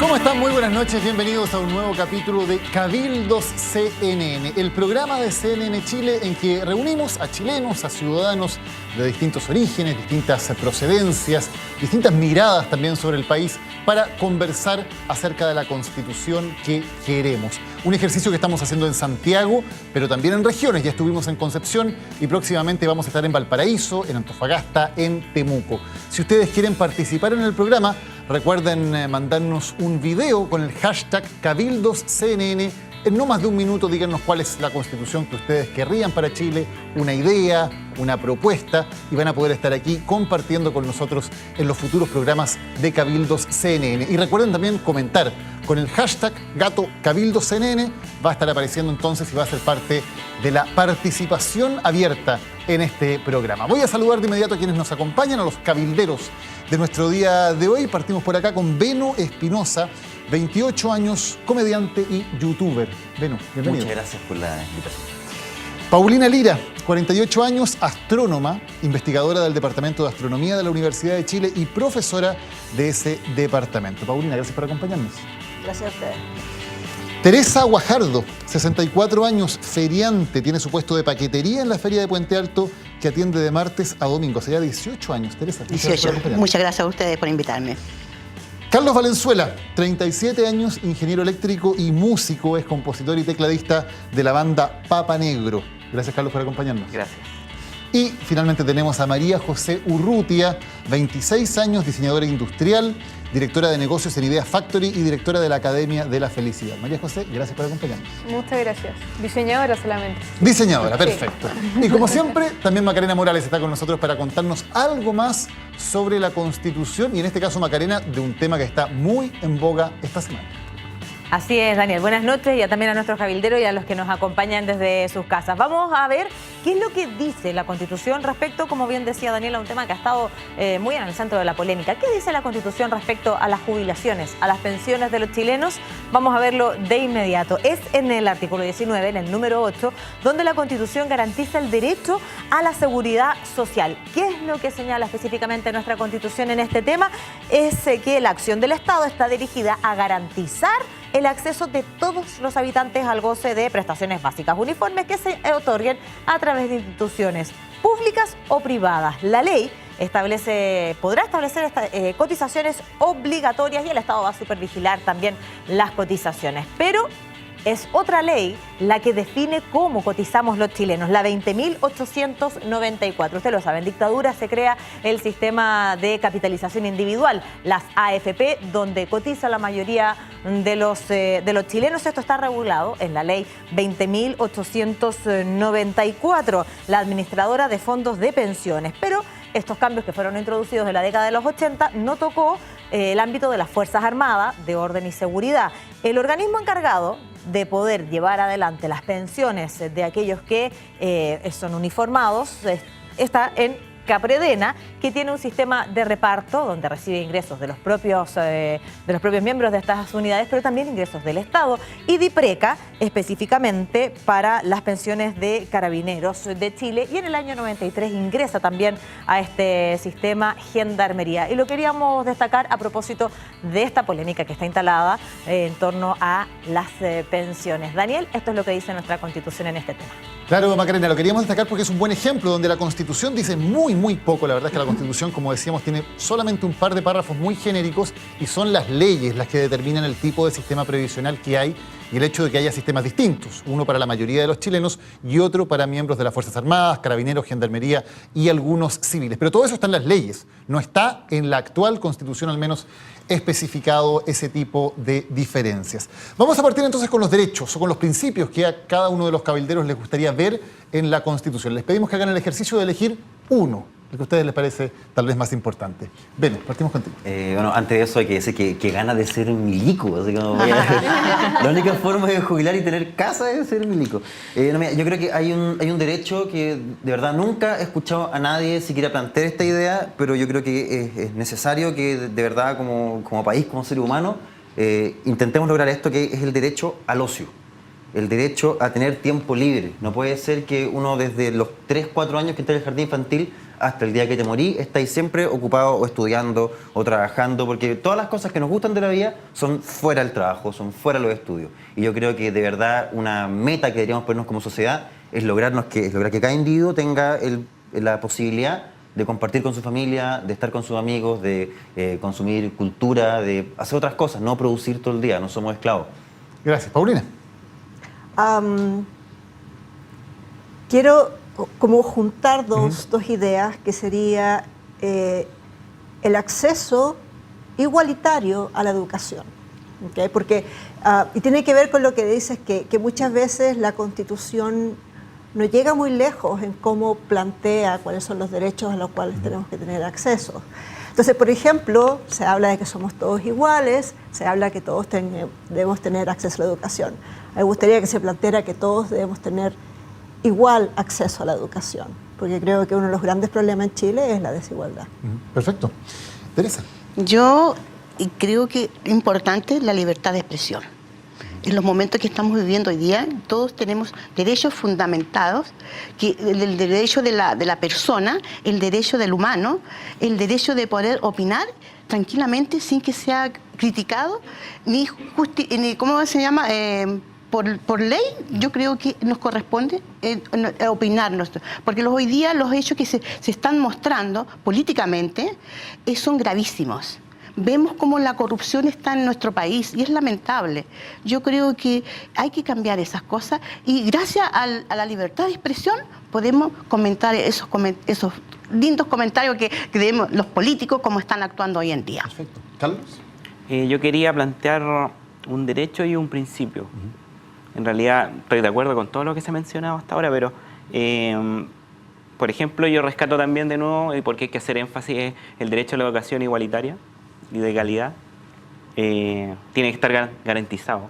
¿Cómo están? Muy buenas noches, bienvenidos a un nuevo capítulo de Cabildos CNN, el programa de CNN Chile en que reunimos a chilenos, a ciudadanos de distintos orígenes, distintas procedencias, distintas miradas también sobre el país para conversar acerca de la Constitución que queremos. Un ejercicio que estamos haciendo en Santiago, pero también en regiones. Ya estuvimos en Concepción y próximamente vamos a estar en Valparaíso, en Antofagasta, en Temuco. Si ustedes quieren participar en el programa, recuerden mandarnos un video con el hashtag CabildosCNN. En no más de un minuto díganos cuál es la Constitución que ustedes querrían para Chile, una idea, una propuesta, y van a poder estar aquí compartiendo con nosotros en los futuros programas de Cabildos CNN. Y recuerden también comentar con el hashtag GatoCabildosCNN. Va a estar apareciendo entonces y va a ser parte de la participación abierta en este programa. Voy a saludar de inmediato a quienes nos acompañan, a los cabilderos de nuestro día de hoy. Partimos por acá con Beno Espinosa, 28 años, comediante y youtuber. Beno, bienvenido. Muchas gracias por la invitación. Paulina Lira, 48 años, astrónoma, investigadora del Departamento de Astronomía de la Universidad de Chile y profesora de ese departamento. Paulina, gracias por acompañarnos. Gracias a ustedes. Teresa Guajardo, 64 años, feriante, tiene su puesto de paquetería en la Feria de Puente Alto, que atiende de martes a domingo. Hace ya 18 años, Teresa. 18. Muchas gracias a ustedes por invitarme. Carlos Valenzuela, 37 años, ingeniero eléctrico y músico, es compositor y tecladista de la banda Papa Negro. Gracias, Carlos, por acompañarnos. Gracias. Y finalmente tenemos a María José Urrutia, 26 años, diseñadora industrial, directora de negocios en Idea Factory y directora de la Academia de la Felicidad. María José, gracias por acompañarnos. Muchas gracias. Diseñadora solamente. Diseñadora, perfecto. Y como siempre, también Macarena Morales está con nosotros para contarnos algo más sobre la Constitución y en este caso, Macarena, de un tema que está muy en boga esta semana. Así es, Daniel. Buenas noches y también a nuestros cabilderos y a los que nos acompañan desde sus casas. Vamos a ver qué es lo que dice la Constitución respecto, como bien decía Daniel, a un tema que ha estado muy en el centro de la polémica. ¿Qué dice la Constitución respecto a las jubilaciones, a las pensiones de los chilenos? Vamos a verlo de inmediato. Es en el artículo 19, en el número 8, donde la Constitución garantiza el derecho a la seguridad social. ¿Qué es lo que señala específicamente nuestra Constitución en este tema? Es que la acción del Estado está dirigida a garantizar el acceso de todos los habitantes al goce de prestaciones básicas uniformes que se otorguen a través de instituciones públicas o privadas. La ley podrá establecer cotizaciones obligatorias y el Estado va a supervigilar también las cotizaciones. Pero es otra ley la que define cómo cotizamos los chilenos, la 20.894. Usted lo sabe, en dictadura se crea el sistema de capitalización individual, las AFP, donde cotiza la mayoría de los chilenos. Esto está regulado en la ley 20.894, la administradora de fondos de pensiones. Pero estos cambios que fueron introducidos en la década de los 80 no tocó el ámbito de las Fuerzas Armadas, de orden y seguridad. El organismo encargado de poder llevar adelante las pensiones de aquellos que son uniformados está en Capredena, que tiene un sistema de reparto donde recibe ingresos de los propios miembros de estas unidades, pero también ingresos del Estado, y DIPRECA específicamente para las pensiones de carabineros de Chile, y en el año 93 ingresa también a este sistema Gendarmería. Y lo queríamos destacar a propósito de esta polémica que está instalada en torno a las pensiones. Daniel, esto es lo que dice nuestra Constitución en este tema. Claro, Macarena, lo queríamos destacar porque es un buen ejemplo donde la Constitución dice muy poco. La verdad es que la Constitución, como decíamos, tiene solamente un par de párrafos muy genéricos y son las leyes las que determinan el tipo de sistema previsional que hay y el hecho de que haya sistemas distintos, uno para la mayoría de los chilenos y otro para miembros de las Fuerzas Armadas, Carabineros, Gendarmería y algunos civiles. Pero todo eso está en las leyes, no está en la actual Constitución, al menos especificado ese tipo de diferencias. Vamos a partir entonces con los derechos o con los principios que a cada uno de los cabilderos les gustaría ver en la Constitución. Les pedimos que hagan el ejercicio de elegir uno, el que a ustedes les parece tal vez más importante. Beno, partimos contigo. Bueno, antes de eso hay que decir que gana de ser milico. Así como la única forma de jubilar y tener casa es ser milico. Mira, yo creo que hay un derecho que de verdad nunca he escuchado a nadie siquiera plantear esta idea, pero yo creo que es necesario que de verdad como país, como ser humano, intentemos lograr esto, que es el derecho al ocio. El derecho a tener tiempo libre. No puede ser que uno desde los 3, 4 años que entra en el jardín infantil hasta el día que te morí, estáis siempre ocupados o estudiando o trabajando, porque todas las cosas que nos gustan de la vida son fuera del trabajo, son fuera de los estudios. Y yo creo que de verdad una meta que deberíamos ponernos como sociedad es lograr que cada individuo tenga la posibilidad de compartir con su familia, de estar con sus amigos, de consumir cultura, de hacer otras cosas, no producir todo el día, no somos esclavos. Gracias. Paulina. Quiero como juntar dos ideas, que sería el acceso igualitario a la educación. ¿Okay? Porque, y tiene que ver con lo que dices, que muchas veces la Constitución no llega muy lejos en cómo plantea cuáles son los derechos a los cuales tenemos que tener acceso. Entonces, por ejemplo, se habla de que somos todos iguales, se habla que todos debemos tener acceso a la educación. Me gustaría que se planteara que todos debemos tener igual acceso a la educación, porque creo que uno de los grandes problemas en Chile es la desigualdad. Perfecto. Teresa. Yo creo que es importante la libertad de expresión. En los momentos que estamos viviendo hoy día, todos tenemos derechos fundamentados, el derecho de la persona, el derecho del humano, el derecho de poder opinar tranquilamente sin que sea criticado, ni ¿cómo se llama? Por ley, yo creo que nos corresponde opinarnos, porque hoy día los hechos que se están mostrando políticamente son gravísimos. Vemos cómo la corrupción está en nuestro país y es lamentable. Yo creo que hay que cambiar esas cosas y gracias a la libertad de expresión podemos comentar esos lindos comentarios que debemos los políticos como están actuando hoy en día. Perfecto. Carlos. Yo quería plantear un derecho y un principio. En realidad estoy de acuerdo con todo lo que se ha mencionado hasta ahora, pero por ejemplo yo rescato también de nuevo, porque hay que hacer énfasis, es el derecho a la educación igualitaria y de calidad. Tiene que estar garantizado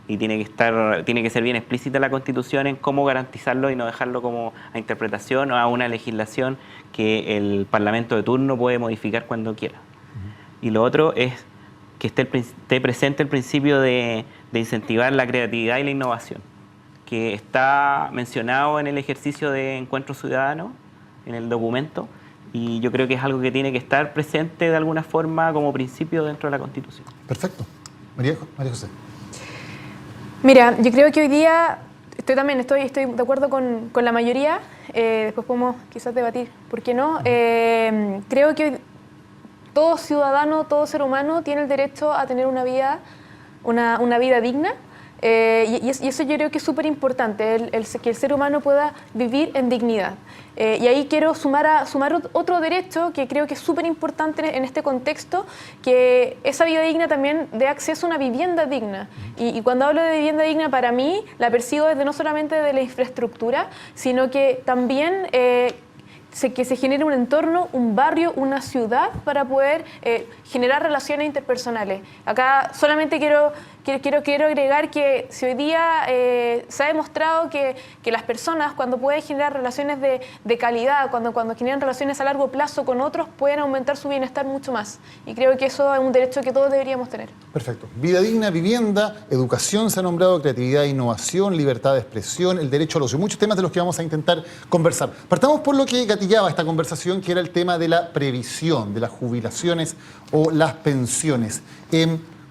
y tiene que ser bien explícita la Constitución en cómo garantizarlo y no dejarlo como a interpretación o a una legislación que el Parlamento de turno puede modificar cuando quiera. Y lo otro es que esté presente el principio de incentivar la creatividad y la innovación, que está mencionado en el ejercicio de Encuentro Ciudadano, en el documento, y yo creo que es algo que tiene que estar presente de alguna forma como principio dentro de la Constitución. Perfecto. María José. Mira, yo creo que hoy día estoy de acuerdo con la mayoría, después podemos quizás debatir, ¿por qué no? Creo que todo ciudadano, todo ser humano tiene el derecho a tener una vida digna, y eso yo creo que es súper importante, que el ser humano pueda vivir en dignidad. Y ahí quiero sumar otro derecho que creo que es súper importante en este contexto, que esa vida digna también dé acceso a una vivienda digna. Y cuando hablo de vivienda digna, para mí la percibo desde no solamente de la infraestructura, sino que también que se genere un entorno, un barrio, una ciudad para poder generar relaciones interpersonales. Acá solamente quiero agregar que si hoy día se ha demostrado que las personas cuando pueden generar relaciones de calidad, cuando generan relaciones a largo plazo con otros, pueden aumentar su bienestar mucho más. Y creo que eso es un derecho que todos deberíamos tener. Perfecto. Vida digna, vivienda, educación se ha nombrado, creatividad, innovación, libertad de expresión, el derecho al ocio. Muchos temas de los que vamos a intentar conversar. Partamos por lo que gatillaba esta conversación, que era el tema de la previsión, de las jubilaciones o las pensiones.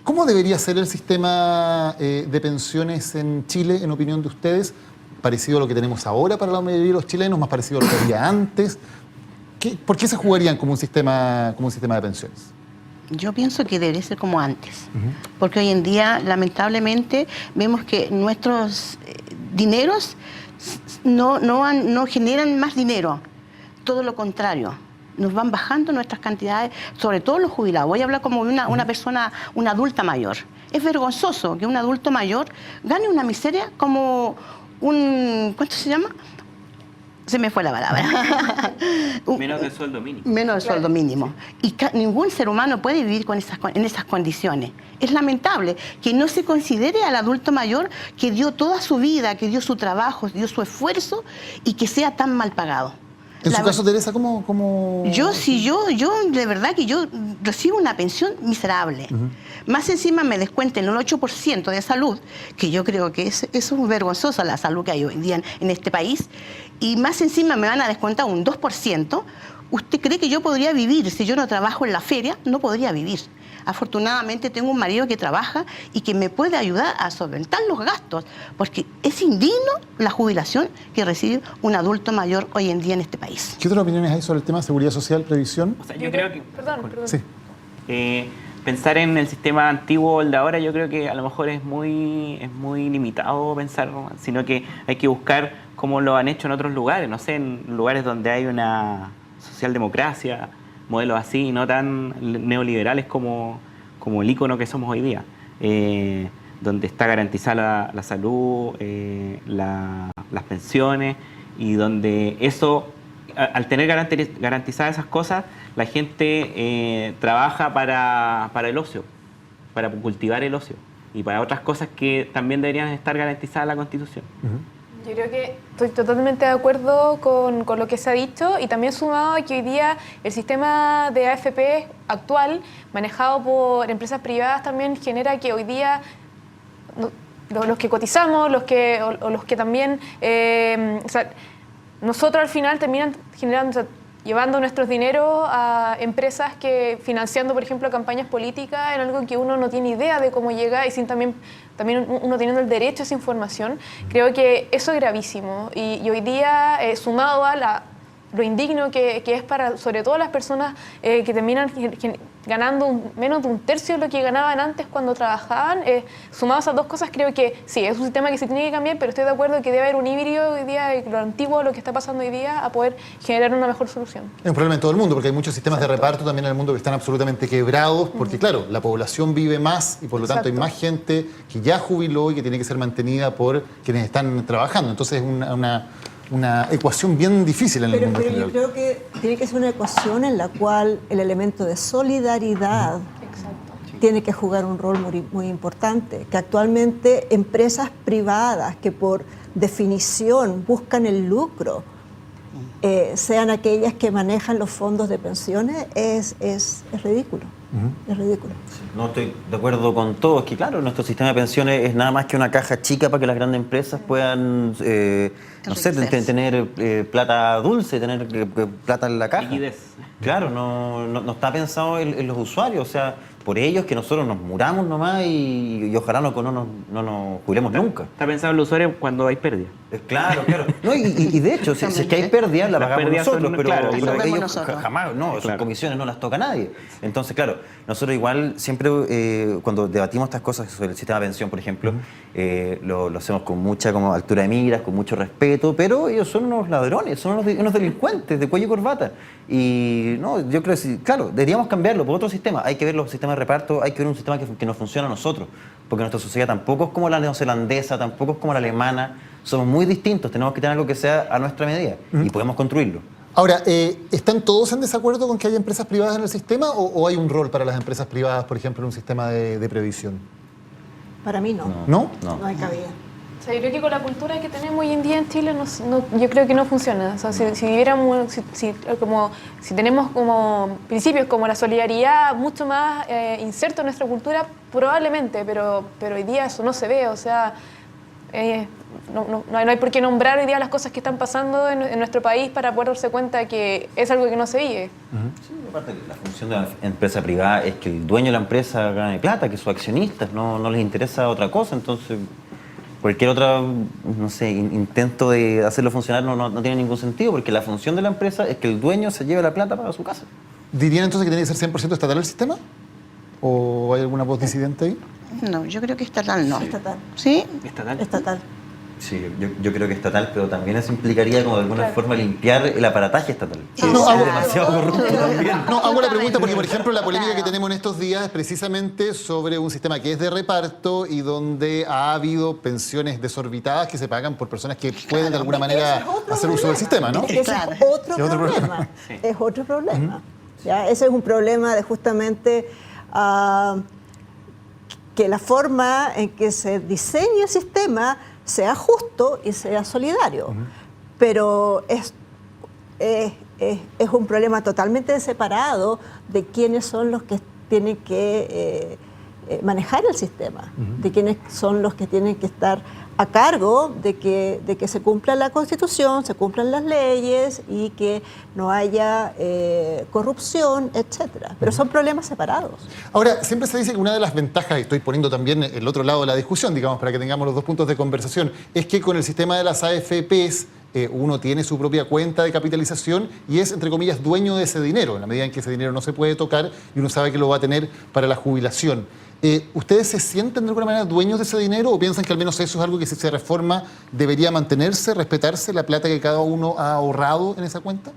¿Cómo debería ser el sistema de pensiones en Chile, en opinión de ustedes? ¿Parecido a lo que tenemos ahora para la mayoría de los chilenos? ¿Más parecido a lo que había antes? ¿Por qué se jugarían como un sistema de pensiones? Yo pienso que debería ser como antes, porque hoy en día, lamentablemente, vemos que nuestros dineros no generan más dinero, todo lo contrario. Nos van bajando nuestras cantidades, sobre todo los jubilados. Voy a hablar como una persona, una adulta mayor. Es vergonzoso que un adulto mayor gane una miseria como ¿cuánto se llama? Se me fue la palabra. Menos del sueldo mínimo. Menos del sueldo mínimo. Y ningún ser humano puede vivir en esas condiciones. Es lamentable que no se considere al adulto mayor que dio toda su vida, que dio su trabajo, dio su esfuerzo y que sea tan mal pagado. En su caso, Teresa, ¿cómo? Yo de verdad que yo recibo una pensión miserable. Más encima me descuenten el 8% de salud, que yo creo que es vergonzosa la salud que hay hoy en día en este país, y más encima me van a descontar un 2%, ¿usted cree que yo podría vivir si yo no trabajo en la feria? No podría vivir. Afortunadamente tengo un marido que trabaja y que me puede ayudar a solventar los gastos, porque es indigno la jubilación que recibe un adulto mayor hoy en día en este país. ¿Qué otras opiniones hay sobre el tema de seguridad social, previsión? O sea, yo creo que... Perdón. Sí. Pensar en el sistema antiguo o el de ahora, yo creo que a lo mejor es muy limitado pensar, sino que hay que buscar cómo lo han hecho en otros lugares, no sé, en lugares donde hay una socialdemocracia, modelos así, no tan neoliberales como el ícono que somos hoy día, donde está garantizada la salud, las pensiones, y donde eso, al tener garantizadas esas cosas, la gente trabaja para el ocio, para cultivar el ocio y para otras cosas que también deberían estar garantizadas en la Constitución. Yo creo que estoy totalmente de acuerdo con lo que se ha dicho, y también sumado a que hoy día el sistema de AFP actual, manejado por empresas privadas, también genera que hoy día los que cotizamos, los que también, o sea, nosotros al final terminan generando, o sea, llevando nuestros dineros a empresas que financiando, por ejemplo, campañas políticas en algo que uno no tiene idea de cómo llega, y sin también uno teniendo el derecho a esa información. Creo que eso es gravísimo, y hoy día, sumado a lo indigno que es para, sobre todo, las personas que terminan ganando menos de un tercio de lo que ganaban antes cuando trabajaban, sumado a esas dos cosas, creo que sí, es un sistema que se tiene que cambiar, pero estoy de acuerdo que debe haber un híbrido hoy día de lo antiguo, lo que está pasando hoy día, a poder generar una mejor solución. Es un problema en todo el mundo, porque hay muchos sistemas de reparto también en el mundo que están absolutamente quebrados, porque claro, la población vive más y por lo tanto hay más gente que ya jubiló y que tiene que ser mantenida por quienes están trabajando. Entonces es una ecuación bien difícil en el mundo Pero general. yo creo que tiene que ser una ecuación en la cual el elemento de solidaridad tiene que jugar un rol muy importante, que actualmente empresas privadas que por definición buscan el lucro, sean aquellas que manejan los fondos de pensiones, es ridículo. Es ridículo. No estoy de acuerdo con todo. Es que, claro, nuestro sistema de pensiones es nada más que una caja chica para que las grandes empresas puedan, no sé, tener plata dulce, tener plata en la caja. Liquidez. Claro, no está pensado en los usuarios. O sea, por ellos que nosotros nos muramos nomás y ojalá no nos jubilemos nunca. Está pensado en el usuario cuando hay pérdida. Claro. No, y de hecho, si es que hay pérdidas, la Las pagamos pérdidas nosotros, son- pero, claro, pero las pagamos ellos nosotros. jamás, no, sus Claro. comisiones no las toca nadie. Entonces, claro, nosotros igual siempre cuando debatimos estas cosas sobre el sistema de pensión, por ejemplo, lo hacemos con mucha como altura de miras, con mucho respeto, pero ellos son unos ladrones, son unos delincuentes de cuello y corbata. Y no, yo creo que claro, deberíamos cambiarlo por otro sistema. Hay que ver los sistemas de reparto, hay que ver un sistema que nos funcione a nosotros, porque nuestra sociedad tampoco es como la neozelandesa, tampoco es como la alemana. Somos muy distintos, tenemos que tener algo que sea a nuestra medida y podemos construirlo. Ahora, ¿están todos en desacuerdo con que haya empresas privadas en el sistema o hay un rol para las empresas privadas, por ejemplo, en un sistema de previsión? Para mí no. ¿No? No hay cabida. O sea, yo creo que con la cultura que tenemos hoy en día en Chile, yo creo que no funciona. O sea, si viviéramos, si tenemos como principios como la solidaridad mucho más inserto en nuestra cultura, probablemente, pero hoy día eso no se ve. O sea, no hay por qué nombrar hoy día las cosas que están pasando en nuestro país para poder darse cuenta que es algo que no se vive. Sí, aparte que la función de la empresa privada es que el dueño de la empresa gane plata, que sus accionistas no les interesa otra cosa, entonces cualquier otro, no sé, intento de hacerlo funcionar no tiene ningún sentido, porque la función de la empresa es que el dueño se lleve la plata para su casa. ¿Dirían entonces que tiene que ser 100% estatal el sistema? ¿O hay alguna voz disidente ahí? No, yo creo que estatal no. Estatal. ¿Sí? Estatal. Estatal. Sí, yo creo que estatal, pero también eso implicaría como de alguna forma limpiar el aparataje estatal. Que No, es hago- demasiado corrupto también. No, hago la pregunta porque, por ejemplo, la polémica Claro. que tenemos en estos días es precisamente sobre un sistema que es de reparto y donde ha habido pensiones desorbitadas que se pagan por personas que pueden de alguna manera Ese es otro hacer uso del problema. sistema, ¿no? Ese Claro. es otro Es otro problema. problema. Es otro problema. ¿Ya? Ese es un problema de justamente que la forma en que se diseña el sistema sea justo y sea solidario. Pero es un problema totalmente separado de quiénes son los que tienen que manejar el sistema, de quiénes son los que tienen que estar a cargo de que se cumpla la Constitución, se cumplan las leyes y que no haya corrupción, etcétera. Pero son problemas separados. Ahora, siempre se dice que una de las ventajas, y estoy poniendo también el otro lado de la discusión, digamos, para que tengamos los dos puntos de conversación, es que con el sistema de las AFPs uno tiene su propia cuenta de capitalización y es, entre comillas, dueño de ese dinero, en la medida en que ese dinero no se puede tocar y uno sabe que lo va a tener para la jubilación. ¿Ustedes se sienten de alguna manera dueños de ese dinero o piensan que al menos eso es algo que si se reforma debería mantenerse, respetarse la plata que cada uno ha ahorrado en esa cuenta?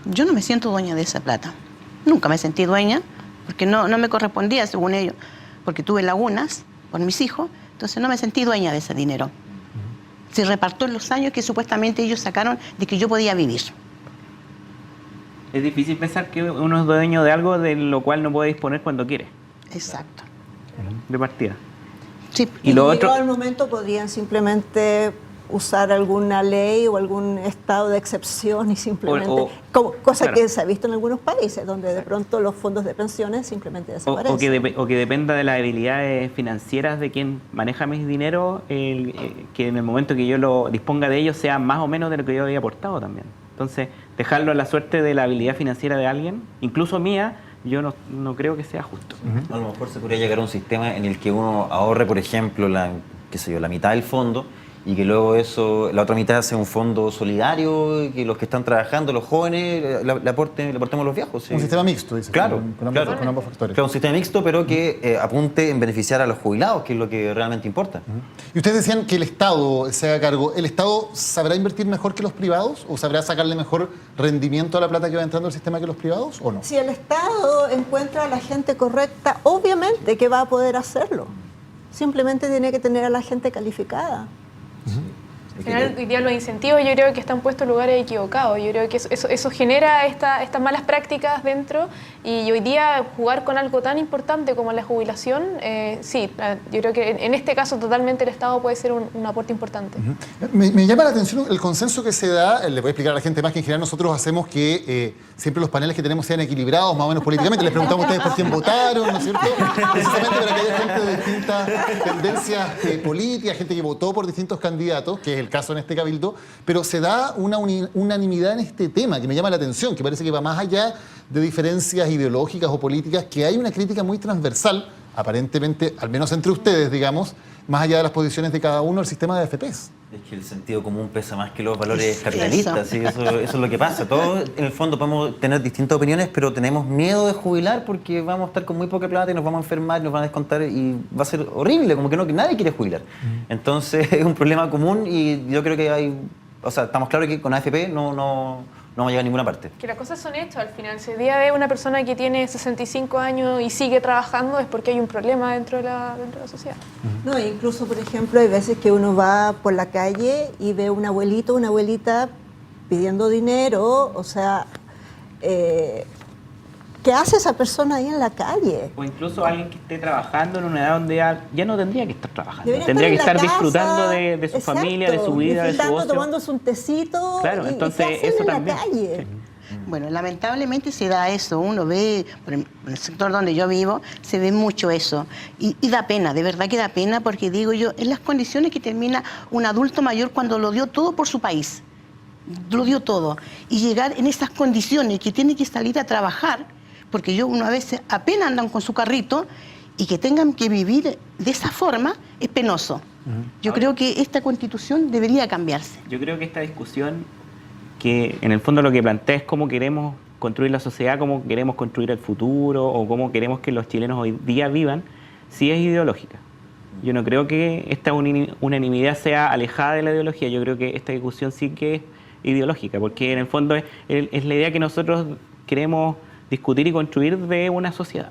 Yo no me siento dueña de esa plata. Nunca me sentí dueña porque no me correspondía, según ellos, porque tuve lagunas por mis hijos, entonces no me sentí dueña de ese dinero. Se repartió en los años que supuestamente ellos sacaron de que yo podía vivir. Es difícil pensar que uno es dueño de algo de lo cual no puede disponer cuando quiere, Exacto. de partida. Sí. Y lo otro, llegado el momento podrían simplemente usar alguna ley o algún estado de excepción y simplemente, cosa claro, que se ha visto en algunos países, donde de pronto los fondos de pensiones simplemente desaparecen. o que dependa de las habilidades financieras de quien maneja mis dinero, que en el momento que yo lo disponga de ellos sea más o menos de lo que yo había aportado también. Entonces, dejarlo a la suerte de la habilidad financiera de alguien, incluso mía, yo no creo que sea justo. A lo mejor se podría llegar a un sistema en el que uno ahorre, por ejemplo, la mitad del fondo y que luego eso, la otra mitad sea un fondo solidario y que los que están trabajando, los jóvenes, le aportemos los viejos. ¿Sí? Un sistema mixto, dice. Claro, con ambos factores. Claro, un sistema mixto, pero que apunte en beneficiar a los jubilados, que es lo que realmente importa. Y ustedes decían que el Estado se haga cargo. ¿El Estado sabrá invertir mejor que los privados o sabrá sacarle mejor rendimiento a la plata que va entrando al sistema que los privados o no? Si el Estado encuentra a la gente correcta, obviamente que va a poder hacerlo. Simplemente tiene que tener a la gente calificada. Al final, hoy día los incentivos yo creo que están puestos en lugares equivocados. Yo creo que eso genera estas malas prácticas dentro y hoy día jugar con algo tan importante como la jubilación, sí, yo creo que en este caso totalmente el Estado puede ser un aporte importante. Me llama la atención el consenso que se da, le voy a explicar a la gente más que en general nosotros hacemos que siempre los paneles que tenemos sean equilibrados más o menos políticamente, les preguntamos a ustedes por quién votaron, ¿no es cierto? Precisamente para que haya gente de distintas tendencias políticas, gente que votó por distintos candidatos, que es el caso en este cabildo, pero se da una unanimidad en este tema que me llama la atención, que parece que va más allá de diferencias ideológicas o políticas, que hay una crítica muy transversal, aparentemente, al menos entre ustedes, digamos, más allá de las posiciones de cada uno, el sistema de AFPs. Es que el sentido común pesa más que los valores capitalistas, ¿sí? Eso es lo que pasa. Todos, en el fondo, podemos tener distintas opiniones, pero tenemos miedo de jubilar porque vamos a estar con muy poca plata y nos vamos a enfermar, nos van a descontar y va a ser horrible, como que nadie quiere jubilar. Entonces, es un problema común y yo creo que estamos claros que con AFP no vamos a llegar a ninguna parte. Que las cosas son hechas al final. Si el día ve una persona que tiene 65 años y sigue trabajando es porque hay un problema dentro de la sociedad. No, incluso, por ejemplo, hay veces que uno va por la calle y ve un abuelito, una abuelita pidiendo dinero, o sea, ¿qué hace esa persona ahí en la calle? O incluso alguien que esté trabajando en una edad donde ya no tendría que estar trabajando. Debería Tendría que estar estar en la disfrutando casa, de su exacto, familia, de su vida, de su disfrutando, ocio. tomándose un tecito. Claro, ¿qué entonces hacen eso en también. la calle? Bueno, lamentablemente se da eso. Uno ve, en el sector donde yo vivo, se ve mucho eso. Y da pena, de verdad que da pena, porque digo yo, en las condiciones que termina un adulto mayor cuando lo dio todo por su país, lo dio todo, y llegar en esas condiciones que tiene que salir a trabajar, porque uno a veces apenas andan con su carrito y que tengan que vivir de esa forma es penoso. Yo creo que esta Constitución debería cambiarse. Yo creo que esta discusión, que en el fondo lo que plantea es cómo queremos construir la sociedad, cómo queremos construir el futuro o cómo queremos que los chilenos hoy día vivan, sí es ideológica. Yo no creo que esta unanimidad sea alejada de la ideología, yo creo que esta discusión sí que es ideológica, porque en el fondo es la idea que nosotros queremos discutir y construir de una sociedad.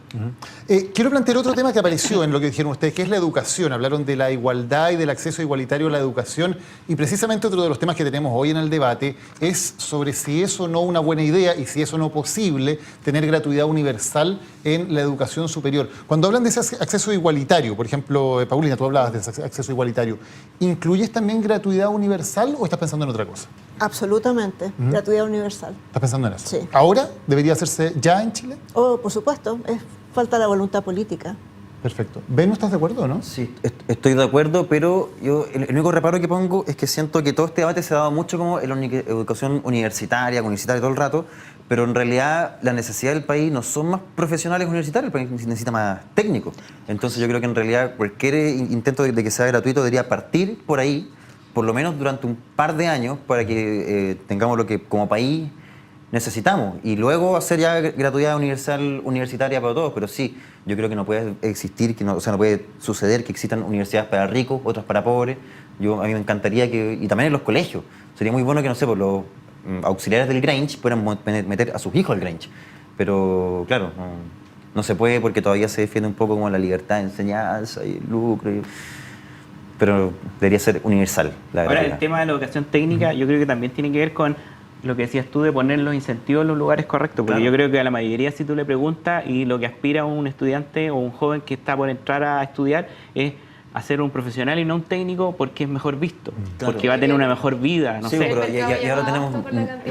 Quiero plantear otro tema que apareció en lo que dijeron ustedes, que es la educación. Hablaron de la igualdad y del acceso igualitario a la educación y precisamente otro de los temas que tenemos hoy en el debate es sobre si es o no una buena idea y si es o no posible tener gratuidad universal en la educación superior. Cuando hablan de ese acceso igualitario, por ejemplo, Paulina, tú hablabas de ese acceso igualitario, ¿incluyes también gratuidad universal o estás pensando en otra cosa? Absolutamente, gratuidad universal. ¿Estás pensando en eso? Sí. ¿Ahora debería hacerse ya en Chile? Oh, por supuesto, es falta de voluntad política. Perfecto. ¿Ben, no estás de acuerdo o no? Sí, estoy de acuerdo, pero yo el único reparo que pongo es que siento que todo este debate se ha dado mucho como en la educación universitaria todo el rato, pero en realidad la necesidad del país no son más profesionales universitarios, el país necesita más técnicos. Entonces yo creo que en realidad cualquier intento de que sea gratuito debería partir por ahí, por lo menos durante un par de años, para que tengamos lo que como país necesitamos, y luego hacer ya gratuidad universal universitaria para todos. Pero sí, yo creo que no puede existir, no puede suceder que existan universidades para ricos, otras para pobres. A mí me encantaría que, y también en los colegios, sería muy bueno que, no sé, por los auxiliares del Grange puedan meter a sus hijos al Grange. Pero claro, no se puede, porque todavía se defiende un poco como la libertad de enseñanza y el lucro. Pero debería ser universal. Ahora, el tema de la educación técnica, yo creo que también tiene que ver con lo que decías tú de poner los incentivos en los lugares correctos, porque yo creo que a la mayoría, si tú le preguntas, y lo que aspira un estudiante o un joven que está por entrar a estudiar es a ser un profesional y no un técnico, porque es mejor visto, porque va a tener una mejor vida, no sé. Pero y ahora tenemos...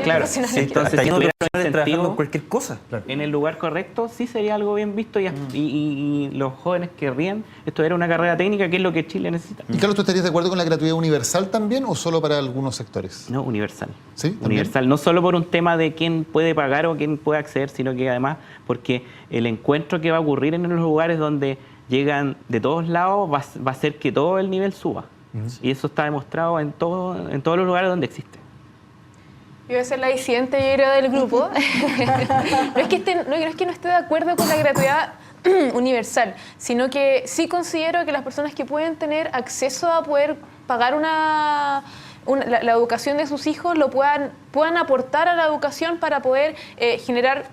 Claro, Sí, entonces si tuviera un trabajando incentivo cualquier cosa. en el lugar correcto, sí sería algo bien visto, y los jóvenes querrían estudiar una carrera técnica, que es lo que Chile necesita. ¿Y Carlos, tú estarías de acuerdo con la gratuidad universal también o solo para algunos sectores? No, universal. ¿Sí? ¿También? Universal, no solo por un tema de quién puede pagar o quién puede acceder, sino que además porque el encuentro que va a ocurrir en los lugares donde llegan de todos lados va a hacer que todo el nivel suba. Y eso está demostrado en todos los lugares donde existe. Yo voy a ser la disidente, yo creo, del grupo. No es que no esté de acuerdo con la gratuidad universal, sino que sí considero que las personas que pueden tener acceso a poder pagar la educación de sus hijos lo puedan aportar a la educación para poder generar,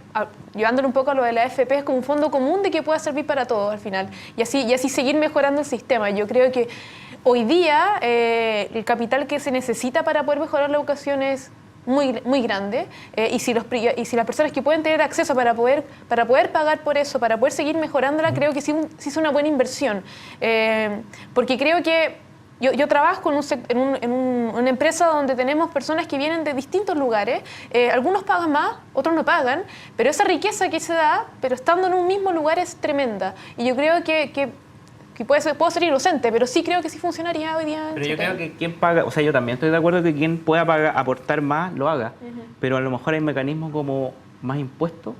llevándolo un poco a lo de la AFP, es como un fondo común de que pueda servir para todos al final, y así seguir mejorando el sistema. Yo creo que hoy día el capital que se necesita para poder mejorar la educación es muy grande, y si las personas que pueden tener acceso para poder pagar por eso, para poder seguir mejorándola, creo que sí es una buena inversión, porque creo que yo trabajo en una empresa donde tenemos personas que vienen de distintos lugares, algunos pagan más, otros no pagan, pero esa riqueza que se da, pero estando en un mismo lugar, es tremenda, y yo creo que puedo ser inocente, pero sí creo que sí funcionaría hoy día. Pero yo creo que quien paga, o sea, yo también estoy de acuerdo que quien pueda aportar más, lo haga, pero a lo mejor hay mecanismos como más impuestos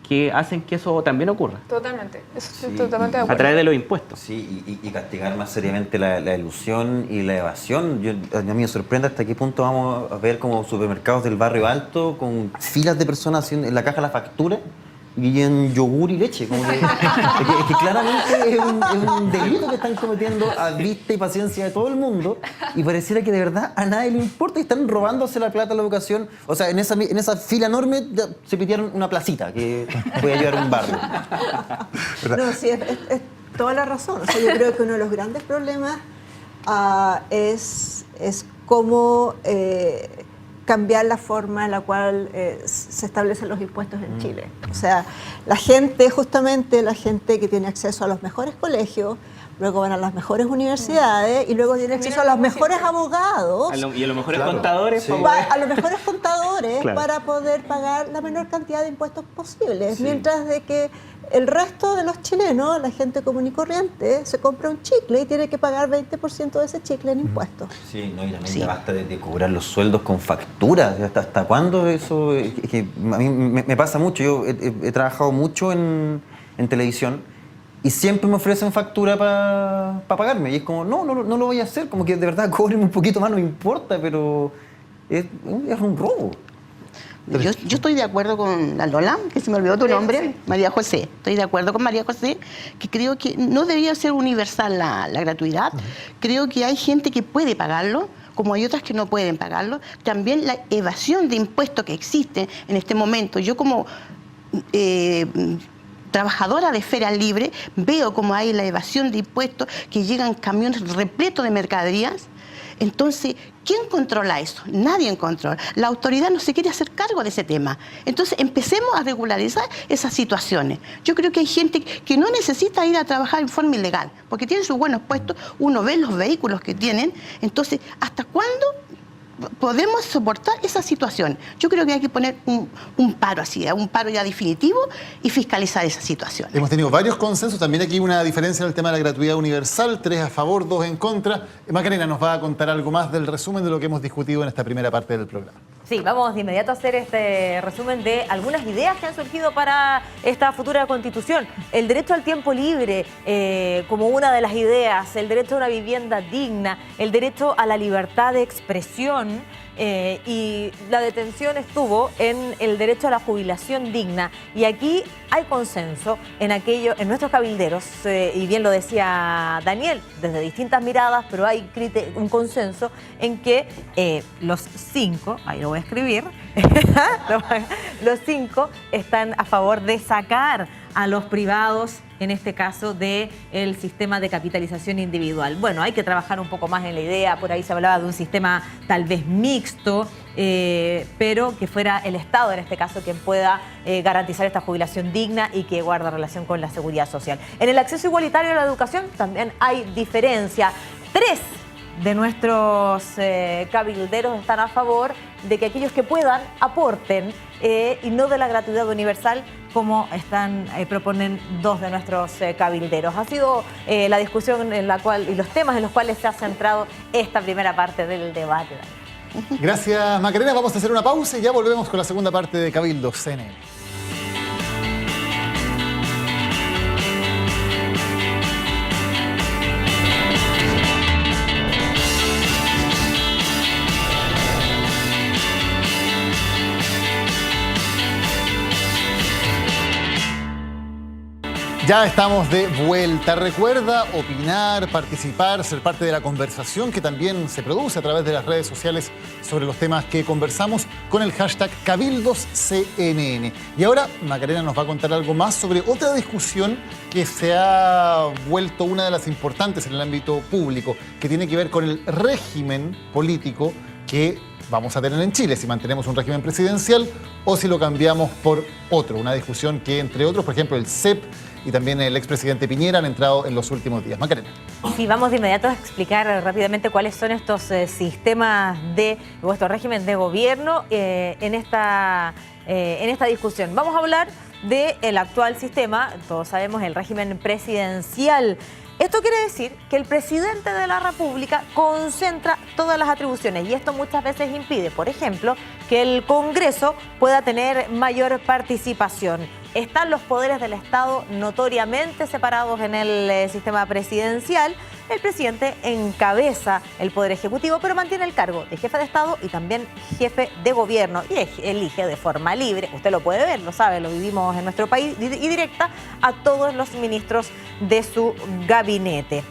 que hacen que eso también ocurra. Totalmente, eso estoy Sí, totalmente de acuerdo. A través de los impuestos. Sí, y castigar más seriamente la ilusión y la evasión. A mí me sorprende hasta qué punto vamos a ver como supermercados del barrio alto con filas de personas en la caja de la factura y en yogur y leche. Como que, es que claramente es un delito que están cometiendo a vista y paciencia de todo el mundo, y pareciera que de verdad a nadie le importa y están robándose la plata a la educación. O sea, en esa fila enorme ya se pidieron una placita que puede ayudar a un barrio. No, sí, es toda la razón. O sea, yo creo que uno de los grandes problemas es cómo cambiar la forma en la cual se establecen los impuestos en Chile. O sea, la gente que tiene acceso a los mejores colegios, luego van a las mejores universidades y luego tiene acceso a los mejores abogados. Y a los mejores contadores. Sí. A los mejores contadores para poder pagar la menor cantidad de impuestos posibles. Sí. Mientras de que el resto de los chilenos, la gente común y corriente, se compra un chicle y tiene que pagar 20% de ese chicle en impuestos. Sí, no, y también ya basta de cobrar los sueldos con facturas. ¿Hasta cuándo eso? Es que a mí me pasa mucho. Yo he trabajado mucho en televisión y siempre me ofrecen factura para pagarme. Y es como, no lo voy a hacer. Como que de verdad cobren un poquito más, no me importa, pero es un robo. Yo estoy de acuerdo con la Lola, que se me olvidó tu nombre, María José. Estoy de acuerdo con María José, que creo que no debería ser universal la gratuidad. Creo que hay gente que puede pagarlo, como hay otras que no pueden pagarlo. También la evasión de impuestos que existe en este momento. Yo como trabajadora de Feria Libre veo como hay la evasión de impuestos, que llegan camiones repletos de mercaderías. Entonces, ¿quién controla eso? Nadie controla. La autoridad no se quiere hacer cargo de ese tema. Entonces, empecemos a regularizar esas situaciones. Yo creo que hay gente que no necesita ir a trabajar en forma ilegal, porque tienen sus buenos puestos, uno ve los vehículos que tienen. Entonces, ¿hasta cuándo podemos soportar esa situación. Yo creo que hay que poner un paro así, un paro ya definitivo y fiscalizar esa situación. Hemos tenido varios consensos, también aquí una diferencia en el tema de la gratuidad universal, 3 a favor, 2 en contra. Macarena nos va a contar algo más del resumen de lo que hemos discutido en esta primera parte del programa. Sí, vamos de inmediato a hacer este resumen de algunas ideas que han surgido para esta futura Constitución. El derecho al tiempo libre como una de las ideas, el derecho a una vivienda digna, el derecho a la libertad de expresión, y la detención estuvo en el derecho a la jubilación digna. Y aquí hay consenso en nuestros cabilderos, y bien lo decía Daniel, desde distintas miradas, pero hay un consenso en que los 5, ahí lo voy a escribir, los 5 están a favor de sacar a los privados, en este caso, del sistema de capitalización individual. Bueno, hay que trabajar un poco más en la idea, por ahí se hablaba de un sistema tal vez mixto, pero que fuera el Estado, en este caso, quien pueda garantizar esta jubilación digna y que guarda relación con la seguridad social. En el acceso igualitario a la educación también hay diferencia. 3 de nuestros cabilderos están a favor de que aquellos que puedan aporten y no de la gratuidad universal, como proponen 2 de nuestros cabilderos. Ha sido la discusión en la cual y los temas en los cuales se ha centrado esta primera parte del debate. Gracias, Macarena. Vamos a hacer una pausa y ya volvemos con la segunda parte de Cabildo CNN. Ya estamos de vuelta. Recuerda opinar, participar, ser parte de la conversación que también se produce a través de las redes sociales sobre los temas que conversamos con el hashtag CabildosCNN. Y ahora Macarena nos va a contar algo más sobre otra discusión que se ha vuelto una de las importantes en el ámbito público, que tiene que ver con el régimen político que vamos a tener en Chile, si mantenemos un régimen presidencial o si lo cambiamos por otro. Una discusión que, entre otros, por ejemplo, el CEP y también el expresidente Piñera han entrado en los últimos días. Macarena. Sí, vamos de inmediato a explicar rápidamente cuáles son estos sistemas o estos regímenes de gobierno en esta discusión. Vamos a hablar del actual sistema, todos sabemos, el régimen presidencial. Esto quiere decir que el presidente de la República concentra todas las atribuciones y esto muchas veces impide, por ejemplo, que el Congreso pueda tener mayor participación. Están los poderes del Estado notoriamente separados en el sistema presidencial. El presidente encabeza el Poder Ejecutivo, pero mantiene el cargo de jefe de Estado y también jefe de gobierno y elige de forma libre, usted lo puede ver, lo sabe, lo vivimos en nuestro país, y directa a todos los ministros de su gabinete.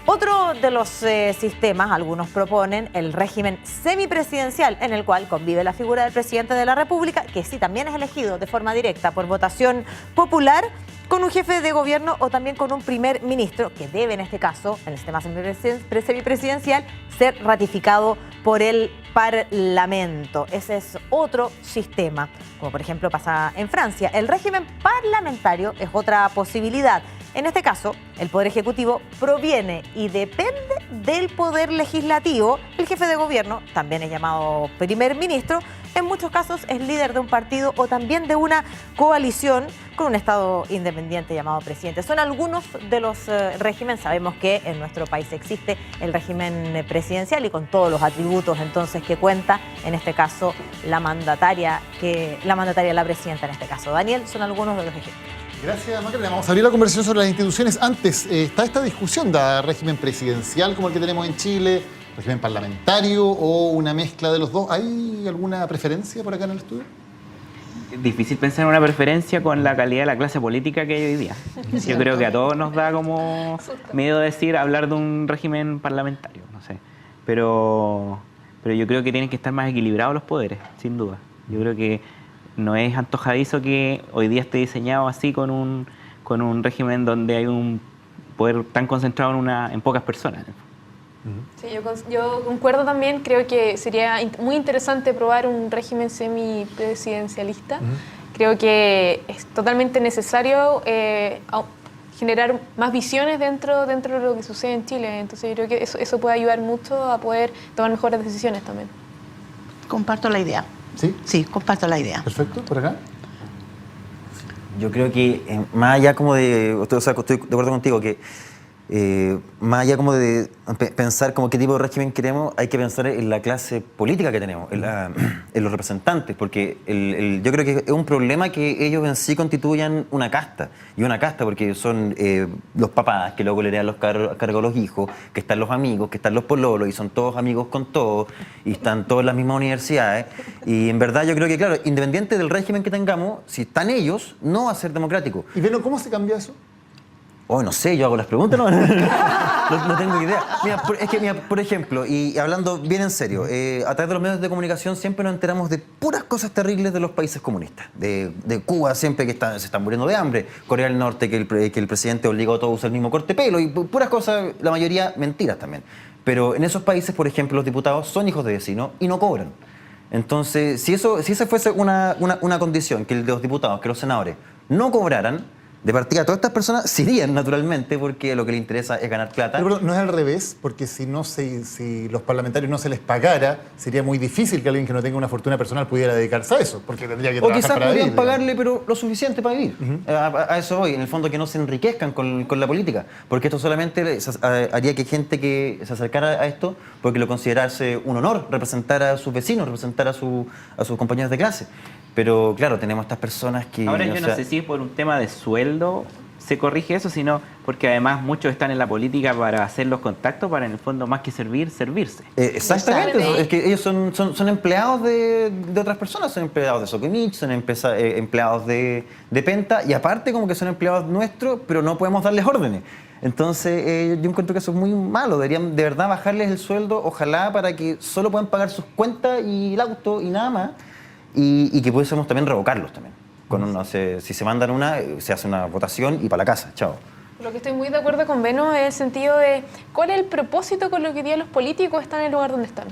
Otro de los sistemas, algunos proponen el régimen semipresidencial, en el cual convive la figura del presidente de la República, que sí también es elegido de forma directa por votación popular, con un jefe de gobierno o también con un primer ministro, que debe en este caso, en el sistema semipresidencial, ser ratificado por el Parlamento. Ese es otro sistema, como por ejemplo pasa en Francia. El régimen parlamentario es otra posibilidad. En este caso, el Poder Ejecutivo proviene y depende del Poder Legislativo. El jefe de gobierno, también es llamado primer ministro, en muchos casos es líder de un partido o también de una coalición con un Estado independiente llamado presidente. Son algunos de los regímenes. Sabemos que en nuestro país existe el régimen presidencial y con todos los atributos entonces que cuenta, en este caso, la mandataria, la presidenta en este caso. Daniel, son algunos de los ejemplos. Gracias, Macarena. Vamos a abrir la conversación sobre las instituciones. Antes, está esta discusión de régimen presidencial como el que tenemos en Chile, régimen parlamentario o una mezcla de los dos. ¿Hay alguna preferencia por acá en el estudio? Es difícil pensar en una preferencia con la calidad de la clase política que hay hoy día. Yo creo que a todos nos da como miedo hablar de un régimen parlamentario, no sé. Pero yo creo que tienen que estar más equilibrados los poderes, sin duda. Yo creo que no es antojadizo que hoy día esté diseñado así con un régimen donde hay un poder tan concentrado en pocas personas. Sí, yo concuerdo también. Creo que sería muy interesante probar un régimen semipresidencialista. Creo que es totalmente necesario generar más visiones dentro de lo que sucede en Chile. Entonces yo creo que eso puede ayudar mucho a poder tomar mejores decisiones también. comparto la idea. ¿Sí? Sí, comparto la idea. Perfecto, por acá. Yo creo que más allá como de, o sea, estoy de acuerdo contigo, que más allá como de pensar como qué tipo de régimen queremos, hay que pensar en la clase política que tenemos, en los representantes, porque yo creo que es un problema que ellos en sí constituyan una casta, y una casta porque son los papás que luego le heredan los cargos a los hijos, que están los amigos, que están los pololos, y son todos amigos con todos, y están todos en las mismas universidades, y en verdad yo creo que, claro, independiente del régimen que tengamos, si están ellos, no va a ser democrático. Y Beno, ¿cómo se cambia eso? Oh, no sé, yo hago las preguntas, no tengo idea. Mira, por ejemplo, y hablando bien en serio, a través de los medios de comunicación siempre nos enteramos de puras cosas terribles de los países comunistas. De Cuba siempre que se están muriendo de hambre, Corea del Norte que el presidente obligó a todos a usar el mismo corte de pelo, y puras cosas, la mayoría mentiras también. Pero en esos países, por ejemplo, los diputados son hijos de vecinos y no cobran. Entonces, si esa fuese una condición, que los diputados, que los senadores no cobraran, de partida, todas estas personas se irían naturalmente porque lo que les interesa es ganar plata. Pero no es al revés, porque si los parlamentarios no se les pagara, sería muy difícil que alguien que no tenga una fortuna personal pudiera dedicarse a eso, porque tendría que trabajar quizás para podrían vivir. pagarle, pero lo suficiente para vivir. A eso voy, en el fondo que no se enriquezcan con la política, porque esto solamente haría que gente que se acercara a esto, porque lo considerase un honor representar a sus vecinos, representar a sus compañeros de clase. Pero claro, tenemos estas personas que... Ahora yo no sé si por un tema de sueldo se corrige eso, sino porque además muchos están en la política para hacer los contactos, para en el fondo más que servirse. Exactamente, es que ellos son empleados de otras personas, son empleados de Sokimich, son empleados de Penta, y aparte como que son empleados nuestros, pero no podemos darles órdenes. Entonces yo encuentro que eso es muy malo, deberían de verdad bajarles el sueldo, ojalá para que solo puedan pagar sus cuentas y el auto y nada más. Y que pudiésemos también revocarlos también. Si se mandan se hace una votación y para la casa, chao. Lo que estoy muy de acuerdo con Beno es el sentido de cuál es el propósito con lo que hoy día los políticos están en el lugar donde están.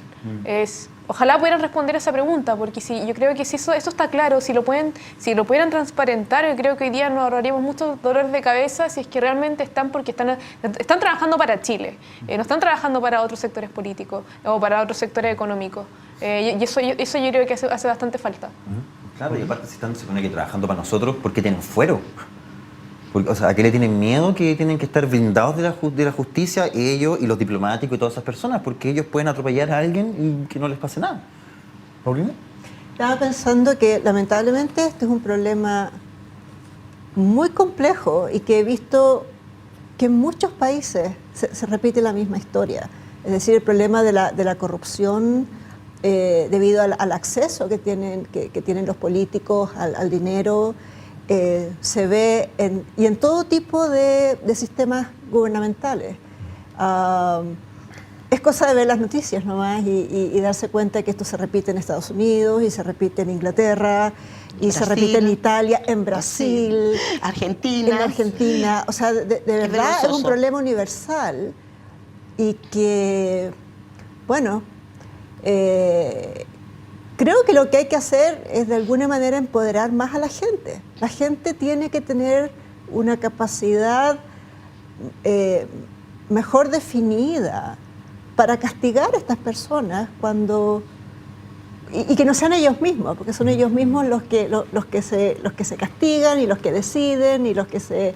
Ojalá pudieran responder a esa pregunta, porque yo creo que si eso está claro, si lo pudieran transparentar, yo creo que hoy día nos ahorraríamos muchos dolores de cabeza si es que realmente están porque están trabajando para Chile, no están trabajando para otros sectores políticos o para otros sectores económicos. Y eso yo creo que hace bastante falta. Claro, y aparte si están, se supone que trabajando para nosotros, ¿por qué tienen fuero? O sea, ¿a qué le tienen miedo que tienen que estar blindados de la justicia ellos y los diplomáticos y todas esas personas? Porque ellos pueden atropellar a alguien y que no les pase nada. ¿Paulina? Estaba pensando que lamentablemente este es un problema muy complejo y que he visto que en muchos países se repite la misma historia. Es decir, el problema de la corrupción debido al acceso que tienen los políticos al dinero. Se ve en todo tipo de sistemas gubernamentales. Es cosa de ver las noticias nomás y darse cuenta que esto se repite en Estados Unidos y se repite en Inglaterra y se repite en Italia, en Brasil, Argentina. en Argentina. O sea, de verdad es un problema universal y que, bueno, creo que lo que hay que hacer es de alguna manera empoderar más a la gente. La gente tiene que tener una capacidad mejor definida para castigar a estas personas cuando y que no sean ellos mismos, porque son ellos mismos los que se castigan y los que deciden y los que se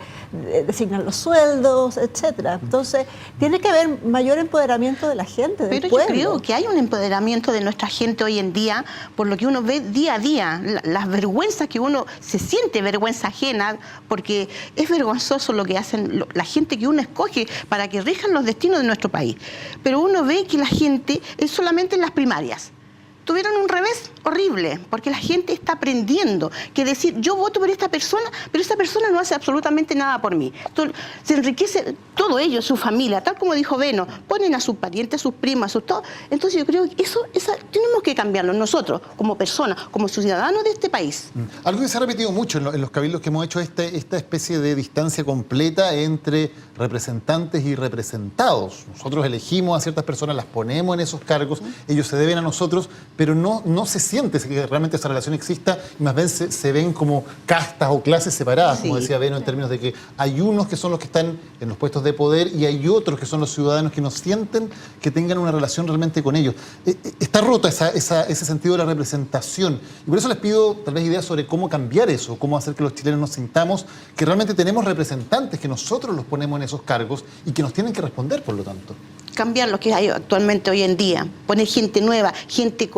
designan los sueldos, etcétera. Entonces, tiene que haber mayor empoderamiento de la gente, del pueblo. Yo creo que hay un empoderamiento de nuestra gente hoy en día, por lo que uno ve día a día, las vergüenzas que uno se siente, vergüenza ajena, porque es vergonzoso lo que hacen la gente que uno escoge para que rijan los destinos de nuestro país. Pero uno ve que la gente es solamente en las primarias. Tuvieron un revés horrible, porque la gente está aprendiendo que decir, yo voto por esta persona, pero esta persona no hace absolutamente nada por mí. Entonces, se enriquece todo ello, su familia, tal como dijo Beno, ponen a sus parientes, a sus primas, a sus todo. Entonces yo creo que eso tenemos que cambiarlo nosotros, como personas, como ciudadanos de este país. Algo que se ha repetido mucho en los cabildos que hemos hecho es esta especie de distancia completa entre representantes y representados. Nosotros elegimos a ciertas personas, las ponemos en esos cargos, ellos se deben a nosotros, pero no se siente que realmente esa relación exista, y más bien se ven como castas o clases separadas, como decía Beno, en términos de que hay unos que son los que están en los puestos de poder y hay otros que son los ciudadanos que no sienten que tengan una relación realmente con ellos. Está rota ese sentido de la representación, y por eso les pido tal vez ideas sobre cómo cambiar eso, cómo hacer que los chilenos nos sintamos que realmente tenemos representantes, que nosotros los ponemos en esos cargos y que nos tienen que responder, por lo tanto. Cambiar lo que hay actualmente hoy en día, poner gente nueva, gente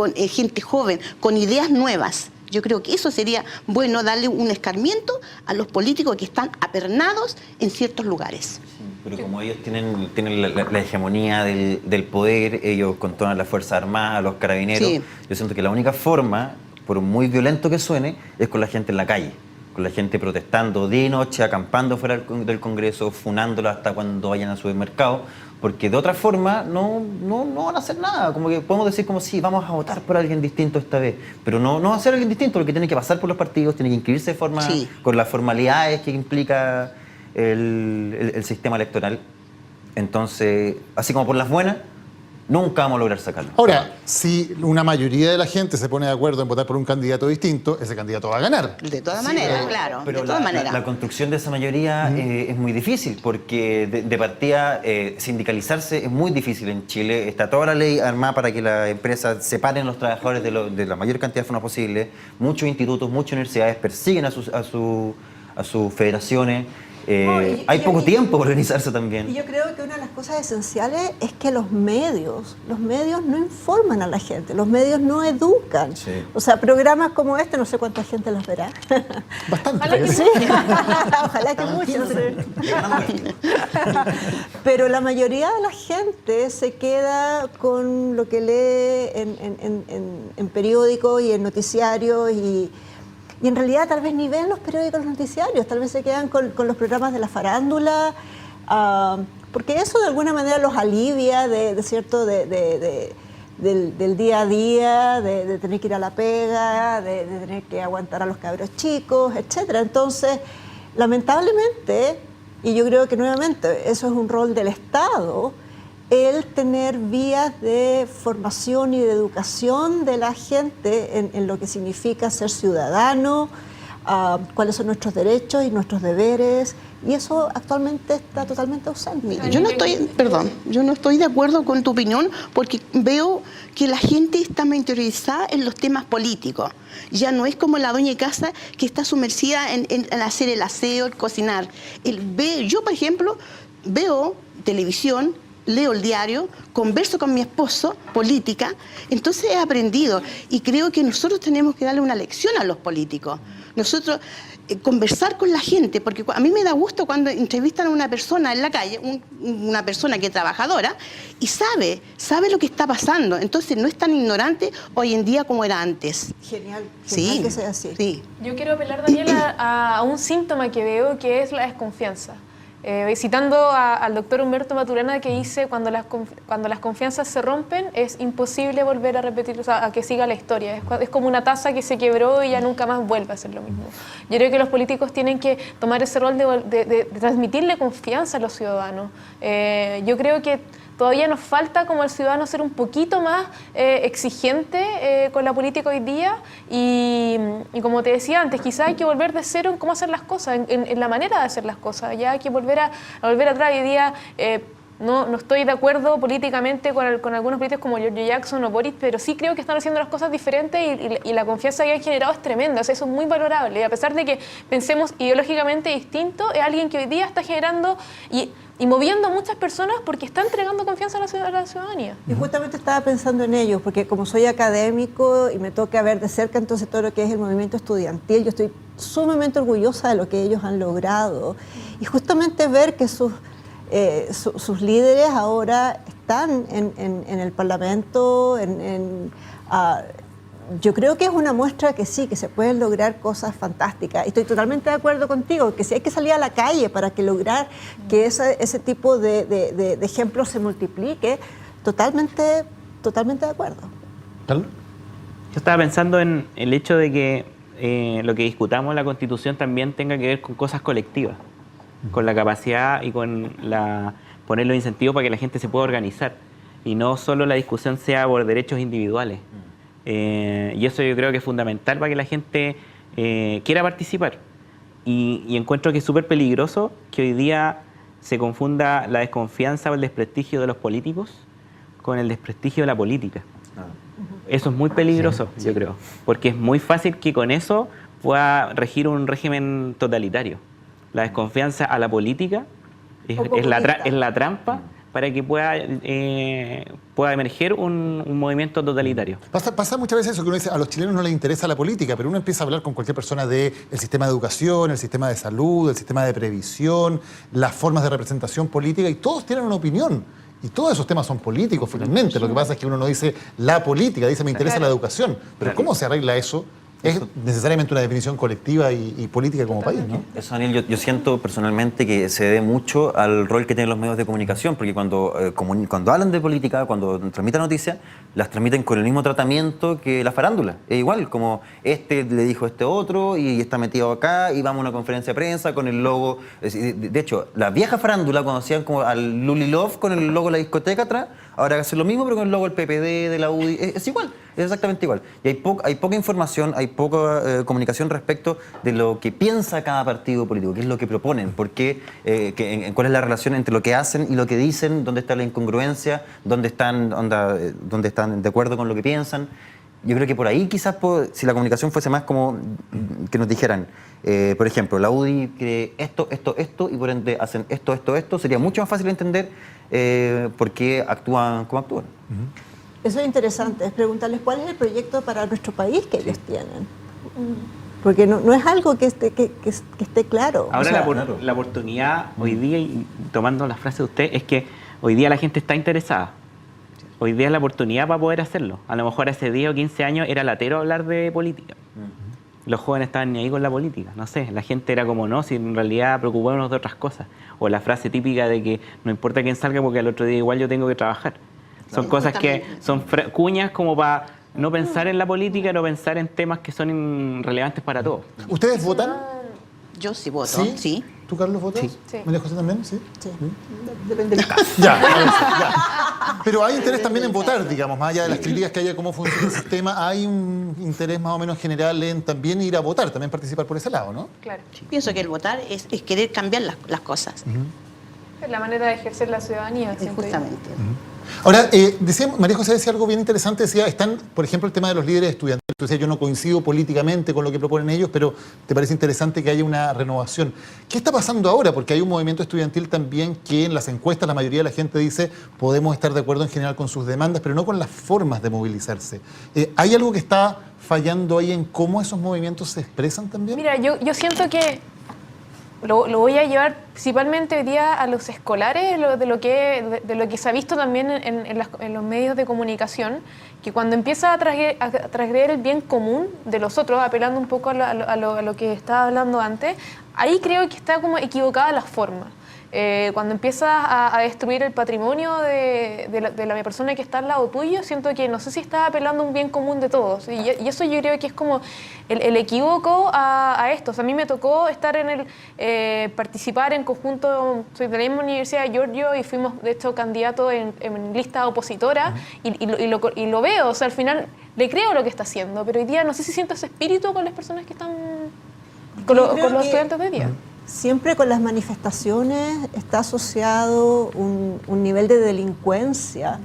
joven, con ideas nuevas. Yo creo que eso sería bueno, darle un escarmiento a los políticos que están apernados en ciertos lugares. Pero como ellos tienen la hegemonía del poder, ellos controlan las Fuerzas Armadas, los carabineros, yo siento que la única forma, por muy violento que suene, es con la gente en la calle, con la gente protestando día y noche, acampando fuera del Congreso, funándolo hasta cuando vayan al supermercado, porque de otra forma no van a hacer nada. Como que podemos decir como sí, vamos a votar por alguien distinto esta vez, pero no va a ser alguien distinto, porque tiene que pasar por los partidos, tiene que inscribirse de forma, con las formalidades que implica el sistema electoral. Entonces, así como por las buenas, nunca vamos a lograr sacarlo. Ahora, si una mayoría de la gente se pone de acuerdo en votar por un candidato distinto, ese candidato va a ganar. De todas maneras, claro. Pero de todas maneras. La construcción de esa mayoría es muy difícil, porque de partida sindicalizarse es muy difícil en Chile. Está toda la ley armada para que las empresas separen a los trabajadores de la mayor cantidad de formas posible. Muchos institutos, muchas universidades persiguen a sus federaciones. Hay poco tiempo para organizarse también. Y yo creo que una de las cosas esenciales es que los medios no informan a la gente, los medios no educan. O sea, programas como este, no sé cuánta gente los verá. Bastante. Ojalá que sí. Ojalá que muchos. Pero la mayoría de la gente se queda con lo que lee en periódicos y en noticiarios y en realidad tal vez ni ven los periódicos, los noticiarios, tal vez se quedan con los programas de la farándula, porque eso de alguna manera los alivia del día a día, de tener que ir a la pega, de tener que aguantar a los cabros chicos, etc. Entonces, lamentablemente, y yo creo que nuevamente eso es un rol del Estado, el tener vías de formación y de educación de la gente en lo que significa ser ciudadano, cuáles son nuestros derechos y nuestros deberes, y eso actualmente está totalmente ausente. Mira, yo no estoy de acuerdo con tu opinión, porque veo que la gente está más interiorizada en los temas políticos. Ya no es como la dueña de casa que está sumergida en hacer el aseo, el cocinar. Yo, por ejemplo, veo televisión, leo el diario, converso con mi esposo, política, entonces he aprendido y creo que nosotros tenemos que darle una lección a los políticos. Nosotros conversar con la gente, porque a mí me da gusto cuando entrevistan a una persona en la calle, una persona que es trabajadora y sabe lo que está pasando, entonces no es tan ignorante hoy en día como era antes. Genial Sí, que sea así. sí. Yo quiero apelar, Daniela, a un síntoma que veo, que es la desconfianza. Citando al doctor Humberto Maturana, que dice cuando las confianzas se rompen es imposible volver a repetir, o sea, a que siga la historia. Es como una taza que se quebró y ya nunca más vuelve a ser lo mismo. Yo creo que los políticos tienen que tomar ese rol de transmitirle confianza a los ciudadanos. Yo creo que todavía nos falta como al ciudadano ser un poquito más exigente con la política hoy día y como te decía antes, quizás hay que volver de cero en cómo hacer las cosas, en la manera de hacer las cosas. Ya hay que volver atrás. Hoy día no estoy de acuerdo políticamente con algunos políticos como Giorgio Jackson o Boris, pero sí creo que están haciendo las cosas diferentes y la confianza que han generado es tremenda. O sea, eso es muy valorable. Y a pesar de que pensemos ideológicamente distinto, es alguien que hoy día está generando y moviendo a muchas personas porque está entregando confianza a la ciudadanía. Y justamente estaba pensando en ellos, porque como soy académico y me toca ver de cerca entonces todo lo que es el movimiento estudiantil, yo estoy sumamente orgullosa de lo que ellos han logrado. Y justamente ver que sus líderes ahora están en el Parlamento, yo creo que es una muestra que sí, que se pueden lograr cosas fantásticas. Y estoy totalmente de acuerdo contigo, que si hay que salir a la calle para que lograr que ese tipo de ejemplos se multiplique, totalmente de acuerdo. ¿Carlos? Yo estaba pensando en el hecho de que lo que discutamos en la Constitución también tenga que ver con cosas colectivas, con la capacidad y con poner los incentivos para que la gente se pueda organizar y no solo la discusión sea por derechos individuales. Y eso yo creo que es fundamental para que la gente quiera participar. Y encuentro que es súper peligroso que hoy día se confunda la desconfianza o el desprestigio de los políticos con el desprestigio de la política. Eso es muy peligroso, yo creo, porque es muy fácil que con eso pueda regir un régimen totalitario. La desconfianza a la política es la trampa para que pueda emerger un movimiento totalitario. Pasa muchas veces eso, que uno dice, a los chilenos no les interesa la política, pero uno empieza a hablar con cualquier persona del sistema de educación, el sistema de salud, el sistema de previsión, las formas de representación política, y todos tienen una opinión. Y todos esos temas son políticos, finalmente. Lo que pasa es que uno no dice la política, dice me interesa la educación. Pero ¿cómo se arregla eso? Es necesariamente una definición colectiva y política como país, ¿no? Eso, Daniel, yo siento personalmente que se debe mucho al rol que tienen los medios de comunicación, porque cuando hablan de política, cuando transmiten noticias, las transmiten con el mismo tratamiento que la farándula. Es igual, como este le dijo a este otro y está metido acá y vamos a una conferencia de prensa con el logo. De hecho, la vieja farándula, cuando hacían como al Luli Love con el logo de la discoteca atrás, ahora hacen lo mismo pero con el logo del PPD, de la UDI, es igual. Es exactamente igual. Y hay poca información, hay poca comunicación respecto de lo que piensa cada partido político, qué es lo que proponen, por qué, cuál es la relación entre lo que hacen y lo que dicen, dónde está la incongruencia, dónde están de acuerdo con lo que piensan. Yo creo que por ahí quizás, si la comunicación fuese más como que nos dijeran, por ejemplo, la UDI cree esto, y por ende hacen esto, sería mucho más fácil de entender por qué actúan como actúan. Eso es interesante, es preguntarles cuál es el proyecto para nuestro país que ellos tienen. Porque no es algo que esté claro. Ahora, o sea, la oportunidad hoy día, y tomando la frase de usted, es que hoy día la gente está interesada. Hoy día es la oportunidad para poder hacerlo. A lo mejor hace 10 o 15 años era latero hablar de política. Los jóvenes estaban ni ahí con la política. No sé, la gente era como no, si en realidad preocupémonos de otras cosas. O la frase típica de que no importa quién salga porque al otro día igual yo tengo que trabajar. Son cosas que son cuñas como para no pensar en la política, no pensar en temas que son relevantes para todos. ¿Ustedes votan? Yo sí voto, ¿Sí? sí. ¿Tú, Carlos, votas? Sí. ¿María José también? Sí. sí, depende del caso. Ya, ya. Pero hay interés también en votar, digamos, más allá de las críticas que haya cómo funciona el sistema, hay un interés más o menos general en también ir a votar, también participar por ese lado, ¿no? Claro. Pienso que el votar es querer cambiar las cosas. Es la manera de ejercer la ciudadanía. siento yo. Justamente. Ahora, María José decía algo bien interesante, decía, están, por ejemplo, el tema de los líderes estudiantiles. Tú decías, yo no coincido políticamente con lo que proponen ellos, pero te parece interesante que haya una renovación. ¿Qué está pasando ahora? Porque hay un movimiento estudiantil también que en las encuestas la mayoría de la gente dice podemos estar de acuerdo en general con sus demandas, pero no con las formas de movilizarse. ¿Hay algo que está fallando ahí en cómo esos movimientos se expresan también? Mira, yo siento que lo voy a llevar principalmente hoy día a los escolares, de lo que se ha visto también en los medios de comunicación, que cuando empieza a transgredir el bien común de los otros, apelando un poco a lo que estaba hablando antes, ahí creo que está como equivocada la forma. Cuando empiezas a destruir el patrimonio de la persona que está al lado tuyo, siento que no sé si estás apelando a un bien común de todos. Y eso yo creo que es como el equívoco a esto. O sea, a mí me tocó estar participar en conjunto, soy de la misma Universidad de Giorgio y fuimos de hecho candidatos en lista opositora y lo veo. O sea, al final le creo lo que está haciendo, pero hoy día no sé si siento ese espíritu con las personas que están, con los estudiantes de hoy día. Siempre con las manifestaciones está asociado un nivel de delincuencia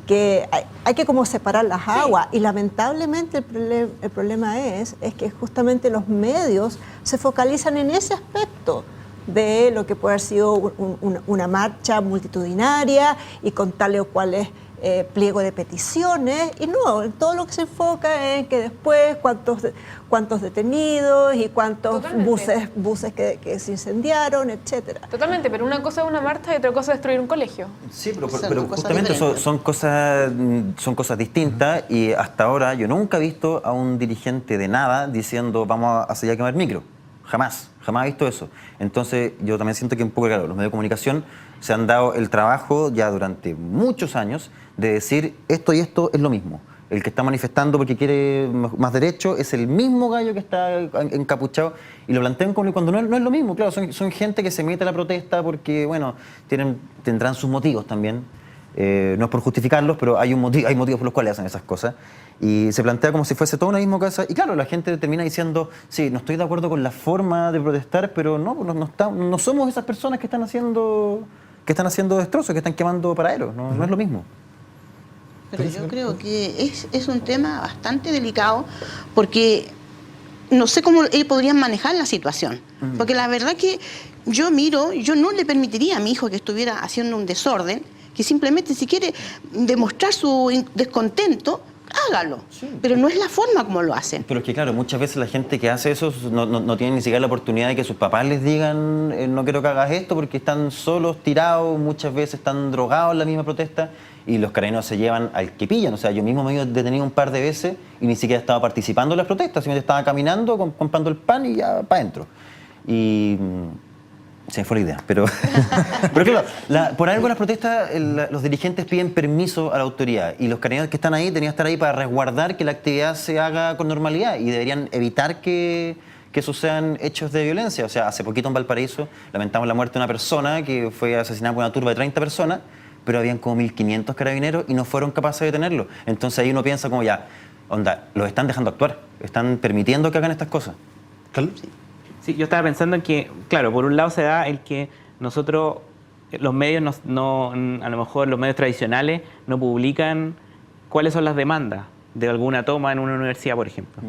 que hay que como separar las aguas. Y lamentablemente el problema es que justamente los medios se focalizan en ese aspecto de lo que puede haber sido una marcha multitudinaria y con tales o cuales pliego de peticiones, y no, todo lo que se enfoca es que después cuántos detenidos y cuántos buses que se incendiaron, etcétera. Totalmente, pero una cosa es una marcha y otra cosa es destruir un colegio. Sí, pero justamente son cosas distintas, y hasta ahora yo nunca he visto a un dirigente de nada diciendo vamos a salir a quemar micro. Jamás he visto eso. Entonces yo también siento que un poco, claro, los medios de comunicación se han dado el trabajo ya durante muchos años de decir esto y esto es lo mismo. El que está manifestando porque quiere más derecho es el mismo gallo que está encapuchado, y lo plantean como cuando no es lo mismo. Claro, son gente que se mete a la protesta porque, bueno, tendrán sus motivos también. No es por justificarlos, pero hay motivos por los cuales hacen esas cosas. Y se plantea como si fuese toda una misma cosa. Y claro, la gente termina diciendo, sí, no estoy de acuerdo con la forma de protestar, pero no somos esas personas que están haciendo destrozos, que están quemando paraderos. No es lo mismo. Pero yo creo que es un tema bastante delicado porque no sé cómo ellos podrían manejar la situación. Porque la verdad que yo no le permitiría a mi hijo que estuviera haciendo un desorden, que simplemente si quiere demostrar su descontento, hágalo. Sí. Pero no es la forma como lo hacen. Pero es que claro, muchas veces la gente que hace eso no tiene ni siquiera la oportunidad de que sus papás les digan no quiero que hagas esto, porque están solos, tirados, muchas veces están drogados en la misma protesta y los carabineros se llevan al que pillan. O sea, yo mismo me he detenido un par de veces y ni siquiera estaba participando en las protestas, simplemente estaba caminando, comprando el pan y ya para adentro. Y se me fue la idea, pero claro, por algo las protestas, los dirigentes piden permiso a la autoridad y los carabineros que están ahí tenían que estar ahí para resguardar que la actividad se haga con normalidad y deberían evitar que sucedan hechos de violencia. O sea, hace poquito en Valparaíso lamentamos la muerte de una persona que fue asesinada por una turba de 30 personas, pero habían como 1.500 carabineros y no fueron capaces de detenerlo. Entonces ahí uno piensa como ya, los están dejando actuar, están permitiendo que hagan estas cosas. Sí, yo estaba pensando en que, claro, por un lado se da el que nosotros, los medios, a lo mejor los medios tradicionales, no publican cuáles son las demandas de alguna toma en una universidad, por ejemplo.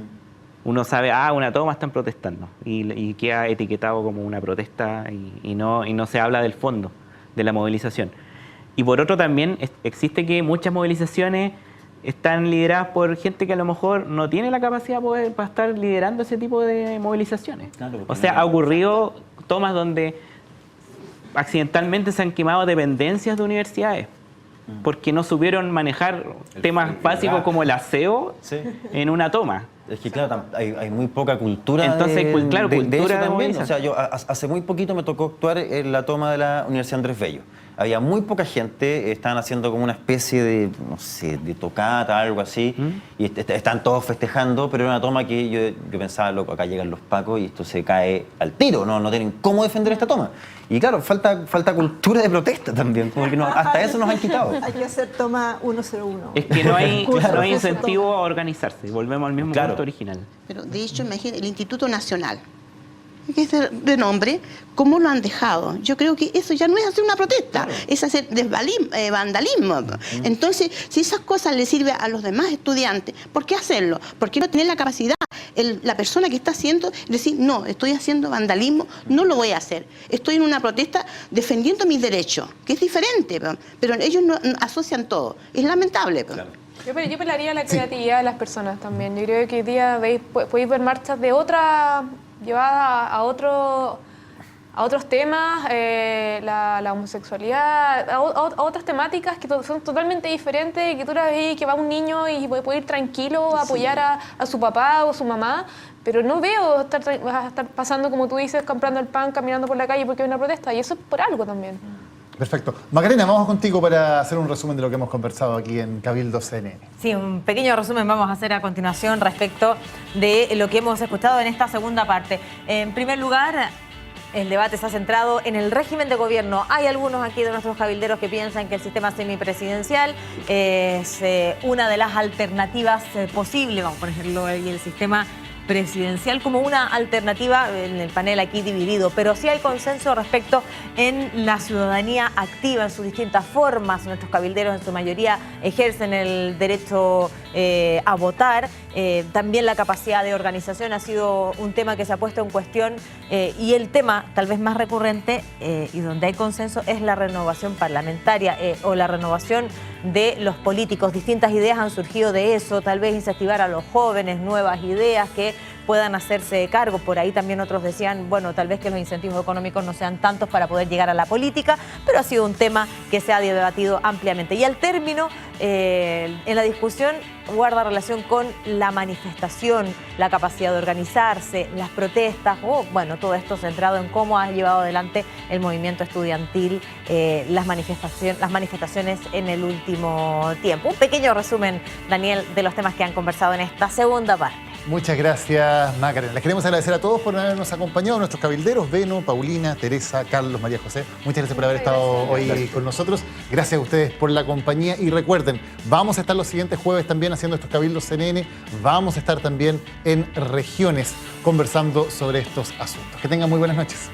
Uno sabe, una toma están protestando y queda etiquetado como una protesta y no se habla del fondo de la movilización. Y por otro también existe que muchas movilizaciones están lideradas por gente que a lo mejor no tiene la capacidad para estar liderando ese tipo de movilizaciones. Claro, o sea, ha ocurrido tomas donde accidentalmente se han quemado dependencias de universidades porque no supieron manejar temas básicos como el aseo en una toma. Es que claro, hay muy poca cultura. Entonces, cultura de eso también. movilización. O sea, yo hace muy poquito me tocó actuar en la toma de la Universidad Andrés Bello. Había muy poca gente, estaban haciendo como una especie de, no sé, de tocata, algo así, y están todos festejando, pero era una toma que yo pensaba, loco, acá llegan los pacos y esto se cae al tiro, no tienen cómo defender esta toma. Y claro, falta cultura de protesta también, como que hasta eso nos han quitado. Hay que hacer toma 101. Es que no hay incentivo a organizarse, volvemos al mismo punto original. Pero de hecho, imagínate, el Instituto Nacional, que es de nombre, ¿cómo lo han dejado? Yo creo que eso ya no es hacer una protesta, es hacer vandalismo. Entonces, si esas cosas le sirven a los demás estudiantes, ¿por qué hacerlo? ¿Por qué no tener la capacidad, la persona que está haciendo, decir, no, estoy haciendo vandalismo, no lo voy a hacer? Estoy en una protesta defendiendo mis derechos, que es diferente, pero ellos no asocian todo. Es lamentable. Claro. Yo apelaría a la creatividad de las personas también. Yo creo que hoy día podéis ver marchas de llevadas a otros temas, la homosexualidad, a otras temáticas que son totalmente diferentes, que tú la ves que va un niño y puede ir tranquilo a apoyar a su papá o su mamá, pero no veo estar pasando, como tú dices, comprando el pan, caminando por la calle porque hay una protesta, y eso es por algo también. Perfecto. Macarena, vamos contigo para hacer un resumen de lo que hemos conversado aquí en Cabildo CNN. Sí, un pequeño resumen vamos a hacer a continuación respecto de lo que hemos escuchado en esta segunda parte. En primer lugar, el debate se ha centrado en el régimen de gobierno. Hay algunos aquí de nuestros cabilderos que piensan que el sistema semipresidencial es una de las alternativas posibles, vamos a ponerlo, y el sistema presidencial como una alternativa, en el panel aquí dividido, pero sí hay consenso respecto en la ciudadanía activa en sus distintas formas. Nuestros cabilderos en su mayoría ejercen el derecho a votar. También la capacidad de organización ha sido un tema que se ha puesto en cuestión y el tema tal vez más recurrente y donde hay consenso es la renovación parlamentaria o la renovación de los políticos. Distintas ideas han surgido de eso, tal vez incentivar a los jóvenes, nuevas ideas que puedan hacerse cargo. Por ahí también otros decían, bueno, tal vez que los incentivos económicos no sean tantos para poder llegar a la política, pero ha sido un tema que se ha debatido ampliamente. Y al término, en la discusión, guarda relación con la manifestación, la capacidad de organizarse, las protestas, bueno, todo esto centrado en cómo ha llevado adelante el movimiento estudiantil, las manifestaciones en el último tiempo. Un pequeño resumen, Daniel, de los temas que han conversado en esta segunda parte. Muchas gracias, Macarena. Les queremos agradecer a todos por habernos acompañado, a nuestros cabilderos, Beno, Paulina, Teresa, Carlos, María José. Muchas gracias por haber estado hoy con nosotros. Gracias a ustedes por la compañía y recuerden, vamos a estar los siguientes jueves también haciendo estos cabildos CNN. Vamos a estar también en regiones conversando sobre estos asuntos. Que tengan muy buenas noches.